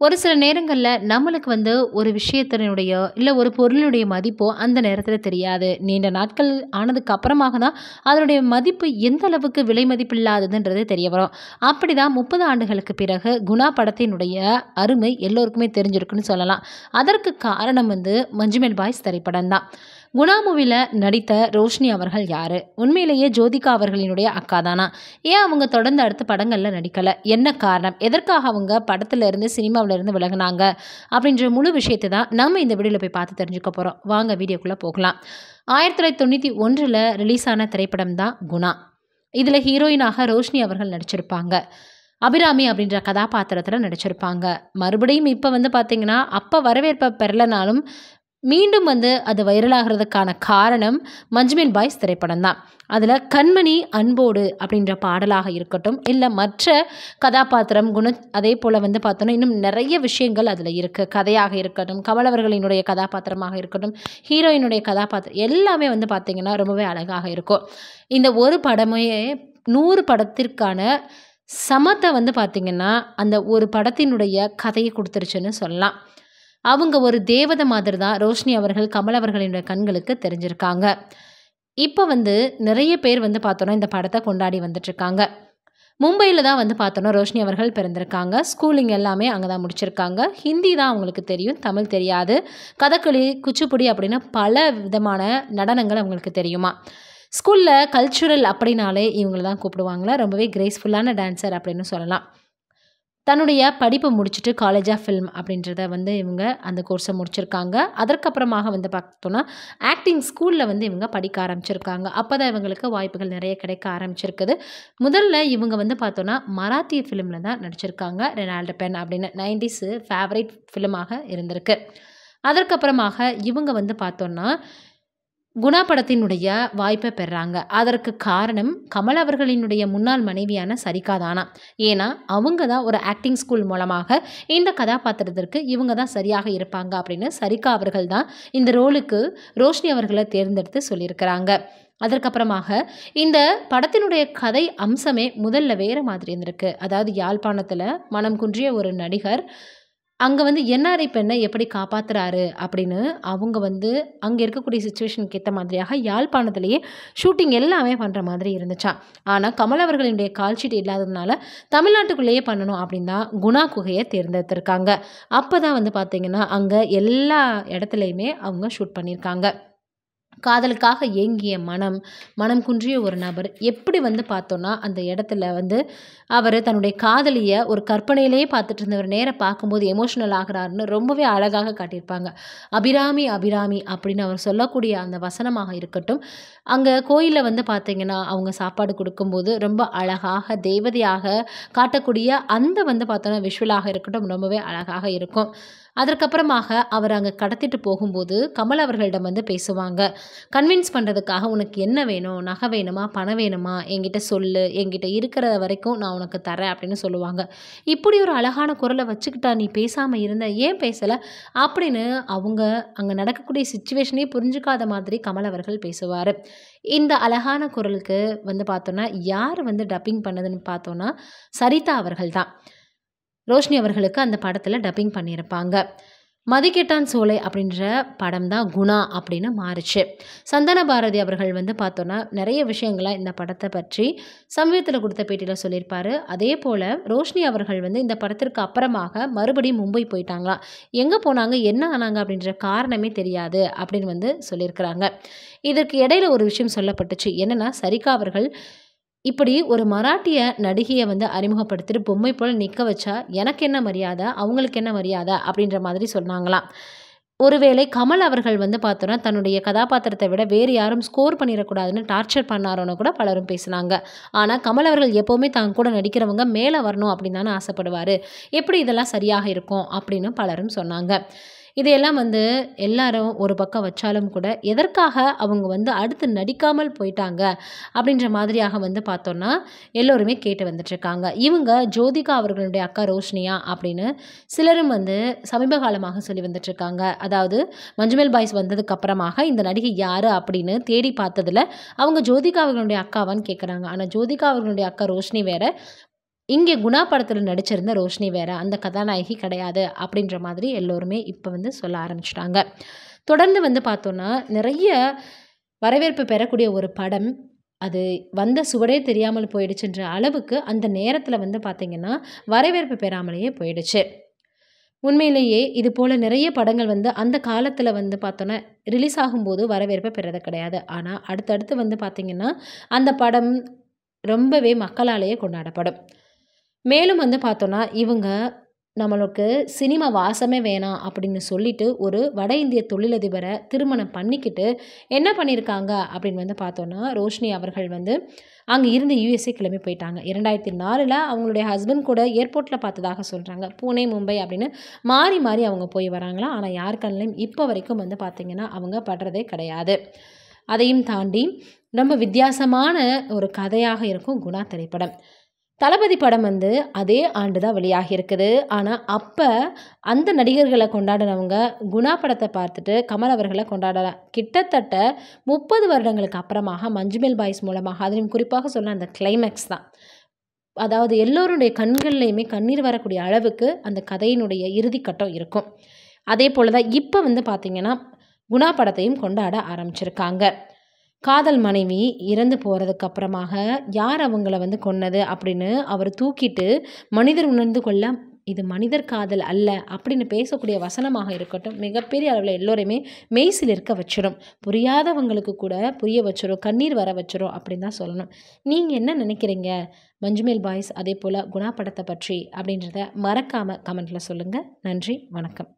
ஒரு சில நேரங்கள்ல நம்மளுக்கு ஒரு விஷயத்தினுடைய இல்ல ஒரு பொருளினுடைய மதிப்போ அந்த நேரத்துல தெரியாது. நீண்ட நாட்கள் ஆனதுக்கு அப்புறமாக தான் அதனுடைய மதிப்பு எந்த அளவுக்கு விலை மதிப்பில்லாததுன்றது தெரிய வரும். அப்படிதான் 30 ஆண்டுகளுக்கு பிறகு குணா படத்தினுடைய அருமை எல்லோருக்குமே தெரிஞ்சிருக்குன்னு சொல்லலாம். அதற்கு காரணம் மஞ்சுமெல் பாய்ஸ் திரைப்படம் தான். குணா மூவில நடித்த ரோஷினி அவர்கள் யாரு? உண்மையிலேயே ஜோதிகா அவர்களினுடைய அக்கா தானா? ஏன் அவங்க தொடர்ந்து அடுத்த படங்கள்ல நடிக்கல? என்ன காரணம்? எதற்காக அவங்க படத்துல இருந்து, சினிமாவுல இருந்து விலகுனாங்க? அப்படின்ற முழு விஷயத்த தான் நம்ம இந்த வீடியோல போய் பார்த்து தெரிஞ்சுக்க போறோம். வாங்க வீடியோக்குள்ள போகலாம். 1991ல ரிலீஸ் ஆன திரைப்படம் தான் குணா. இதுல ஹீரோயினாக ரோஷினி அவர்கள் நடிச்சிருப்பாங்க. அபிராமி அப்படின்ற கதாபாத்திரத்துல நடிச்சிருப்பாங்க. மறுபடியும் இப்ப பார்த்தீங்கன்னா, அப்ப வரவேற்ப பெறலனாலும் மீண்டும் அது வைரலாகிறதுக்கான காரணம் மஞ்சுமெல் பாய்ஸ் திரைப்படம் தான். அதில் கண்மணி அன்போடு அப்படின்ற பாடலாக இருக்கட்டும், இல்லை மற்ற கதாபாத்திரம் அதே போல் பார்த்தோன்னா இன்னும் நிறைய விஷயங்கள் அதில் இருக்குது. கதையாக இருக்கட்டும், கமல் அவர்களினுடைய கதாபாத்திரமாக இருக்கட்டும், ஹீரோயினுடைய கதாபாத்திரம் எல்லாமே பார்த்திங்கன்னா ரொம்பவே அழகாக இருக்கும். இந்த ஒரு படமே 100 படத்திற்கான சமத்தை பார்த்திங்கன்னா அந்த ஒரு படத்தினுடைய கதையை கொடுத்துருச்சுன்னு சொல்லலாம். அவங்க ஒரு தேவதை மாதிரி தான் ரோஷினி அவர்கள் கமல் அவர்களினுடைய கண்களுக்கு தெரிஞ்சிருக்காங்க. இப்போ நிறைய பேர் பார்த்தோன்னா இந்த படத்தை கொண்டாடி வந்துட்டுருக்காங்க. மும்பையில் தான் பார்த்தோன்னா ரோஷினி அவர்கள் பிறந்திருக்காங்க. ஸ்கூலிங் எல்லாமே அங்கே தான் முடிச்சிருக்காங்க. ஹிந்தி தான் அவங்களுக்கு தெரியும், தமிழ் தெரியாது. கதகளி, குச்சிப்புடி அப்படின்னு பல விதமான நடனங்கள் அவங்களுக்கு தெரியுமா. ஸ்கூலில் கல்ச்சுரல் அப்படின்னாலே இவங்கள தான் கூப்பிடுவாங்களா. ரொம்பவே கிரேஸ்ஃபுல்லான டான்ஸர் அப்படின்னு சொல்லலாம். தன்னுடைய படிப்பை முடிச்சுட்டு காலேஜ் ஆஃப் ஃபில்ம் அப்படின்றத இவங்க அந்த கோர்ஸை முடிச்சிருக்காங்க. அதற்கப்புறமாக பார்த்தோன்னா ஆக்டிங் ஸ்கூலில் இவங்க படிக்க ஆரம்பிச்சிருக்காங்க. அப்போ தான் இவங்களுக்கு வாய்ப்புகள் நிறைய கிடைக்க ஆரம்பிச்சிருக்குது. முதல்ல இவங்க பார்த்தோன்னா மராத்திய ஃபிலிமில் தான் நடிச்சிருக்காங்க. ரெனால்டு பென் அப்படின்னு 90s ஃபேவரட் ஃபிலிமாக இருந்திருக்கு. அதற்கப்புறமாக இவங்க பார்த்தோன்னா குணா படத்தினுடைய வாய்ப்பை பெறாங்க. அதற்கு காரணம் கமல் அவர்களினுடைய முன்னாள் மனைவியான சரிகா தானா. ஏன்னா அவங்க தான் ஒரு ஆக்டிங் ஸ்கூல் மூலமாக இந்த கதாபாத்திரத்திற்கு இவங்க தான் சரியாக இருப்பாங்க அப்படின்னு சரிகா அவர்கள் தான் இந்த ரோலுக்கு ரோஷினி அவர்களை தேர்ந்தெடுத்து சொல்லியிருக்கிறாங்க. அதற்கப்புறமாக இந்த படத்தினுடைய கதை அம்சமே முதல்ல வேறு மாதிரி இருந்திருக்கு. அதாவது யாழ்ப்பாணத்தில் மனம் குன்றிய ஒரு நடிகர் அங்கே என்ஆர்ஐ பெண்ணை எப்படி காப்பாற்றுறாரு அப்படின்னு அவங்க அங்கே இருக்கக்கூடிய சிச்சுவேஷனுக்கு ஏற்ற மாதிரியாக யாழ்ப்பாணத்திலேயே ஷூட்டிங் எல்லாமே பண்ணுற மாதிரி இருந்துச்சான். ஆனால் கமல் அவர்களினுடைய கால்ஷீட் இல்லாததுனால தமிழ்நாட்டுக்குள்ளேயே பண்ணணும் அப்படின்னு தான் குணா குகையை தேர்ந்தெடுத்திருக்காங்க. அப்போ தான் பார்த்தீங்கன்னா அங்கே எல்லா இடத்துலையுமே அவங்க ஷூட் பண்ணியிருக்காங்க. காதலுக்காக ஏங்கிய மனம் குன்றிய ஒரு நபர் எப்படி பார்த்தோன்னா அந்த இடத்துல அவர் தன்னுடைய காதலியை ஒரு கற்பனையிலேயே பார்த்துட்டு இருந்தவர் நேராக பார்க்கும்போது எமோஷனல் ஆகிறாருன்னு ரொம்பவே அழகாக காட்டியிருப்பாங்க. அபிராமி அபிராமி அப்படின்னு அவர் சொல்லக்கூடிய அந்த வசனமாக இருக்கட்டும், அங்கே கோயிலில் பார்த்தீங்கன்னா அவங்க சாப்பாடு கொடுக்கும்போது ரொம்ப அழகாக தேவதையாக காட்டக்கூடிய அந்த பார்த்தோன்னா விஷுவலாக இருக்கட்டும் ரொம்பவே அழகாக இருக்கும். அதற்கப்புறமாக அவர் அங்கே கடத்திட்டு போகும்போது கமல் அவர்களிடம் பேசுவாங்க. கன்வின்ஸ் பண்ணுறதுக்காக உனக்கு என்ன வேணும், நகை வேணுமா, பணம் வேணுமா, என்கிட்ட சொல்லு, என்கிட்ட இருக்கிற வரைக்கும் நான் உனக்கு தரேன் அப்படின்னு சொல்லுவாங்க. இப்படி ஒரு அழகான குரலை வச்சுக்கிட்டா நீ பேசாமல் இருந்த, ஏன் பேசலை அப்படின்னு அவங்க அங்கே நடக்கக்கூடிய சிச்சுவேஷனே புரிஞ்சுக்காத மாதிரி கமல் அவர்கள் பேசுவார். இந்த அழகான குரலுக்கு பார்த்தோன்னா யார் டப்பிங் பண்ணதுன்னு பார்த்தோன்னா சரிதா அவர்கள் தான் ரோஷினி அவர்களுக்கு அந்த படத்தில் டப்பிங் பண்ணியிருப்பாங்க. மதிக்கெட்டான் சோலை அப்படின்ற படம் தான் குணா அப்படின்னு மாறுச்சு. சந்தன பாரதி அவர்கள் பார்த்தோன்னா நிறைய விஷயங்களை இந்த படத்தை பற்றி சமீபத்தில் கொடுத்த பேட்டியில் சொல்லியிருப்பார். அதே போல் ரோஷினி அவர்கள் இந்த படத்திற்கு அப்புறமாக மறுபடியும் மும்பை போயிட்டாங்களாம். எங்கே போனாங்க, என்ன ஆனாங்க அப்படின்ற காரணமே தெரியாது அப்படின்னு சொல்லியிருக்கிறாங்க. இதற்கு இடையில ஒரு விஷயம் சொல்லப்பட்டுச்சு. என்னென்னா சரிகா அவர்கள் இப்படி ஒரு மராட்டிய நடிகையை அறிமுகப்படுத்திட்டு பொம்மை போல் நிற்க வச்சா எனக்கு என்ன மரியாதை, அவங்களுக்கு என்ன மரியாதை அப்படின்ற மாதிரி சொன்னாங்களாம். ஒருவேளை கமல் அவர்கள் பார்த்தோன்னா தன்னுடைய கதாபாத்திரத்தை விட வேறு யாரும் ஸ்கோர் பண்ணிடக்கூடாதுன்னு டார்ச்சர் பண்ணாரோன்னு கூட பலரும் பேசினாங்க. ஆனால் கமல் அவர்கள் எப்போவுமே தான் கூட நடிக்கிறவங்க மேலே வரணும் அப்படின்னு தானே ஆசைப்படுவார். எப்படி இதெல்லாம் சரியாக இருக்கும் அப்படின்னு பலரும் சொன்னாங்க. இதையெல்லாம் எல்லாரும் ஒரு பக்கம் வச்சாலும் கூட எதற்காக அவங்க அடுத்து நடிக்காமல் போயிட்டாங்க அப்படின்ற மாதிரியாக பார்த்தோன்னா எல்லோருமே கேட்டு வந்துட்டுருக்காங்க. இவங்க ஜோதிகா அவர்களுடைய அக்கா ரோஷினியா அப்படின்னு சிலரும் சமீப காலமாக சொல்லி வந்துட்டுருக்காங்க. அதாவது மஞ்சுமெல் பாய்ஸ் வந்ததுக்கு அப்புறமாக இந்த நடிகை யார் அப்படின்னு தேடி பார்த்ததில் அவங்க ஜோதிகா அவர்களுடைய அக்காவான்னு கேட்குறாங்க. ஆனால் ஜோதிகா அவர்களுடைய அக்கா ரோஷினி வேறு, இங்கே குணா படத்தில் நடிச்சிருந்த ரோஷினி வேற, அந்த கதாநாயகி கிடையாது அப்படின்ற மாதிரி எல்லோருமே இப்போ வந்து சொல்ல ஆரம்பிச்சிட்டாங்க. தொடர்ந்து வந்து பார்த்தோன்னா, நிறைய வரவேற்பு பெறக்கூடிய ஒரு படம். அது வந்த சுவடே தெரியாமல் போயிடுச்சுன்ற அளவுக்கு அந்த நேரத்தில வந்து பார்த்தீங்கன்னா, வரவேற்பு பெறாமலேயே போயிடுச்சு. உண்மையிலேயே இது போல நிறைய படங்கள் வந்து அந்த காலத்தில வந்து பார்த்தோன்னா, ரிலீஸ் ஆகும்போது வரவேற்பு பெறது கிடையாது. ஆனா, அடுத்தடுத்து வந்து பார்த்தீங்கன்னா, அந்த படம் ரொம்பவே மக்களாலேயே கொண்டாடப்படும். மேலும் வந்து பார்த்தோன்னா, இவங்க நம்மளுக்கு சினிமா வாசமே வேணாம் அப்படின்னு சொல்லிட்டு, ஒரு வட இந்திய தொழிலதிபர திருமணம் பண்ணிக்கிட்டு, என்ன பண்ணியிருக்காங்க அப்படின்னு வந்து பார்த்தோன்னா, ரோஷினி அவர்கள் வந்து அங்க இருந்து யுஎஸ்ஏ கிளம்பி போயிட்டாங்க. 2004ல அவங்களுடைய ஹஸ்பண்ட் கூட ஏர்போர்ட்ல பார்த்ததாக சொல்றாங்க. புனே, மும்பை அப்படின்னு மாறி மாறி அவங்க போய் வராங்களாம். ஆனா, யார் கண்லயும் இப்போ வரைக்கும் வந்து பார்த்தீங்கன்னா, அவங்க படுறதே கிடையாது. அதையும் தாண்டி ரொம்ப வித்தியாசமான ஒரு கதையாக இருக்கும் குணா திரைப்படம். தளபதி படம் வந்து அதே ஆண்டு தான் வெளியாகி இருக்குது. ஆனா, அப்ப அந்த நடிகர்கள கொண்டாடினவங்க குணா படத்த பார்த்துட்டு கமல் அவர்கள கொண்டாடல. கிட்டத்தட்ட 30 வருடங்களுக்கு அப்புறமாக மஞ்சுமெல் பாய்ஸ் மூலமாக, அதிலும் குறிப்பாக சொன்ன அந்த கிளைமேக்ஸ் தான். அதாவது எல்லோருடைய கண்கள்லயுமே கண்ணீர் வரக்கூடிய அளவுக்கு அந்த கதையினுடைய இறுதி கட்டம் இருக்கும். அதே போல தான் இப்ப வந்து பார்த்தீங்கன்னா, குணா படத்தையும் கொண்டாட ஆரம்பிச்சிருக்காங்க. காதல் மனைவி இறந்து போறதுக்கு அப்புறமாக யார் அவங்கள வந்து கொன்னது அப்படின்னு அவர் தூக்கிட்டு மனிதர் உணர்ந்து கொள்ள இது மனிதர் காதல் அல்ல அப்படின்னு பேசக்கூடிய வசனமாக இருக்கட்டும், மிகப்பெரிய அளவில் எல்லோரையுமே மெய்சில் இருக்க வச்சிடும். புரியாதவங்களுக்கு கூட புரிய வச்சிடும், கண்ணீர் வர வச்சிடும் அப்படின்னு தான் சொல்லணும். நீங்கள் என்ன நினைக்கிறீங்க மஞ்சுமேல் பாய்ஸ் அதே போல் குணா படத்தை பற்றி அப்படின்றத மறக்காமல் கமெண்ட்டில் சொல்லுங்கள். நன்றி, வணக்கம்.